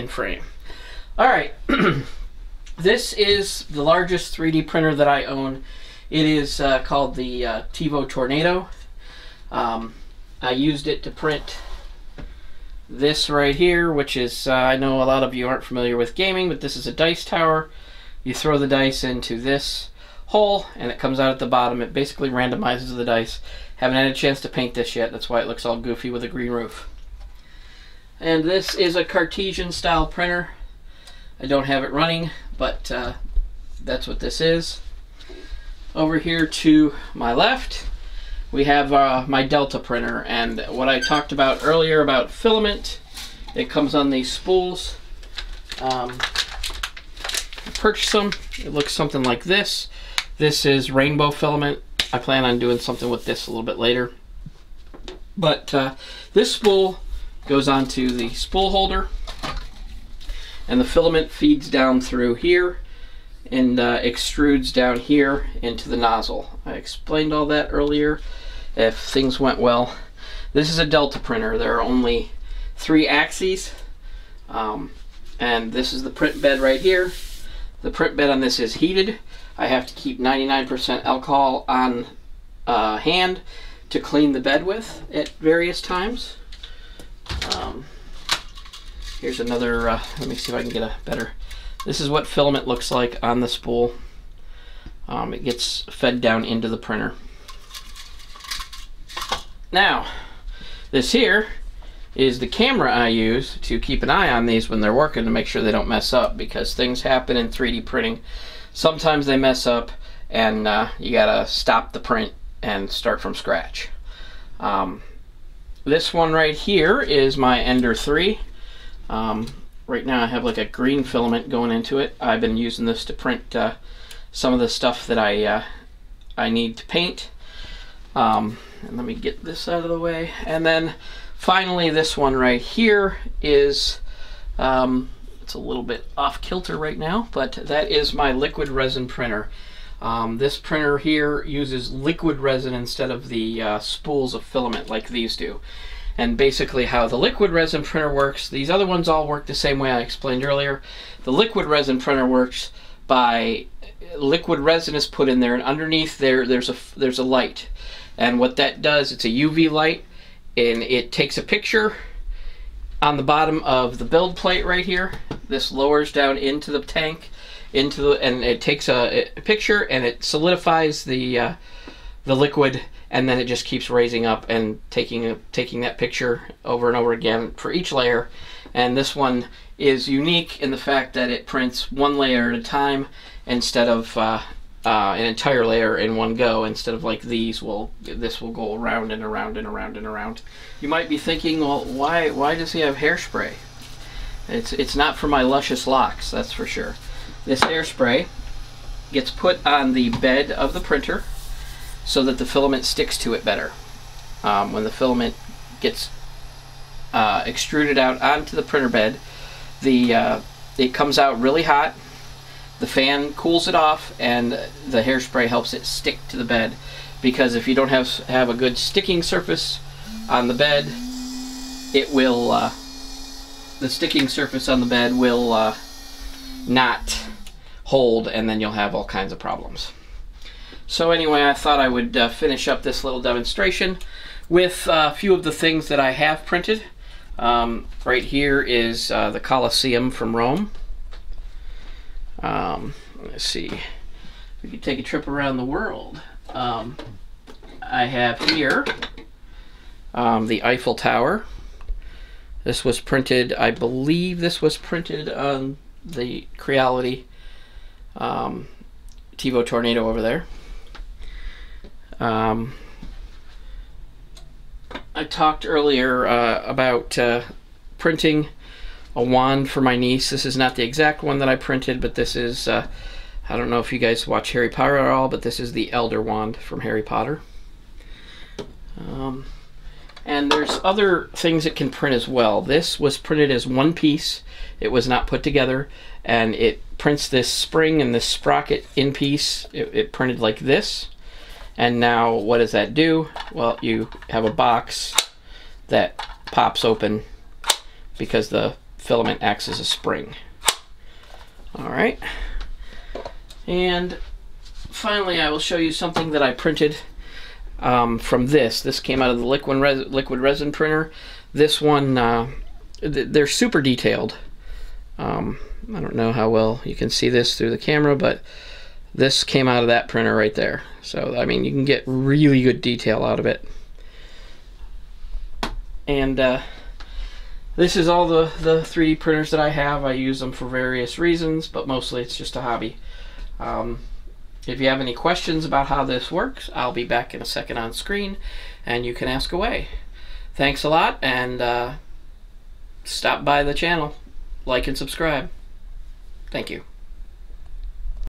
in frame. All right, this is the largest 3D printer that I own. It is called the Tevo Tornado. I used it to print this right here, which is, I know a lot of you aren't familiar with gaming, but this is a dice tower. You throw the dice into this hole and it comes out at the bottom. It basically randomizes the dice. Haven't had a chance to paint this yet, that's why it looks all goofy with a green roof. And this is a Cartesian style printer. I don't have it running, but that's what this is. Over here to my left, we have my Delta printer, and what I talked about earlier about filament, it comes on these spools. I purchased them. It looks something like this. This is rainbow filament. I plan on doing something with this a little bit later. But this spool goes onto the spool holder, and the filament feeds down through here and extrudes down here into the nozzle. I explained all that earlier if things went well. This is a Delta printer. There are only 3 axes, and this is the print bed right here. The print bed on this is heated. I have to keep 99% alcohol on hand to clean the bed with at various times. Here's another, let me see if I can get a better, this is what filament looks like on the spool. It gets fed down into the printer. Now, this here is the camera I use to keep an eye on these when they're working to make sure they don't mess up, because things happen in 3D printing. Sometimes they mess up and you gotta stop the print and start from scratch. This one right here is my Ender 3. Right now I have like a green filament going into it. I've been using this to print some of the stuff that I need to paint. And let me get this out of the way. And then finally this one right here is, it's a little bit off kilter right now, but that is my liquid resin printer. This printer here uses liquid resin instead of the spools of filament like these do. And basically how the liquid resin printer works, these other ones all work the same way I explained earlier. The liquid resin printer works by liquid resin is put in there, and underneath there's a light. And what that does, it's a UV light, and it takes a picture on the bottom of the build plate right here. This lowers down into the tank, and it takes a picture, and it solidifies the liquid, and then it just keeps raising up and taking that picture over and over again for each layer. And this one is unique in the fact that it prints one layer at a time instead of an entire layer in one go, instead of like these. This will go around and around and around and around. You might be thinking, well, why does he have hairspray? It's not for my luscious locks, that's for sure. This hairspray gets put on the bed of the printer so that the filament sticks to it better. When the filament gets extruded out onto the printer bed, it comes out really hot. The fan cools it off, and the hairspray helps it stick to the bed, because if you don't have a good sticking surface on the bed, it will the sticking surface on the bed will not hold, and then you'll have all kinds of problems. So anyway, I thought I would finish up this little demonstration with a few of the things that I have printed. Right here is the Colosseum from Rome. Let's see, we could take a trip around the world. I have here the Eiffel Tower. This was printed, I believe this was printed on the Creality Tevo Tornado over there. I talked earlier about printing a wand for my niece. This is not the exact one that I printed, but this is, I don't know if you guys watch Harry Potter at all, but this is the Elder Wand from Harry Potter. And there's other things it can print as well. This was printed as one piece. It was not put together, and it prints this spring and this sprocket in piece. It printed like this. And now what does that do? Well, you have a box that pops open because the filament acts as a spring. All right. And finally, I will show you something that I printed from this. This came out of the liquid resin printer. This one, they're super detailed. I don't know how well you can see this through the camera, but this came out of that printer right there. So, I mean, you can get really good detail out of it. And this is all the 3D printers that I have. I use them for various reasons, but mostly it's just a hobby. If you have any questions about how this works, I'll be back in a second on screen, and you can ask away. Thanks a lot, and stop by the channel, like and subscribe. Thank you.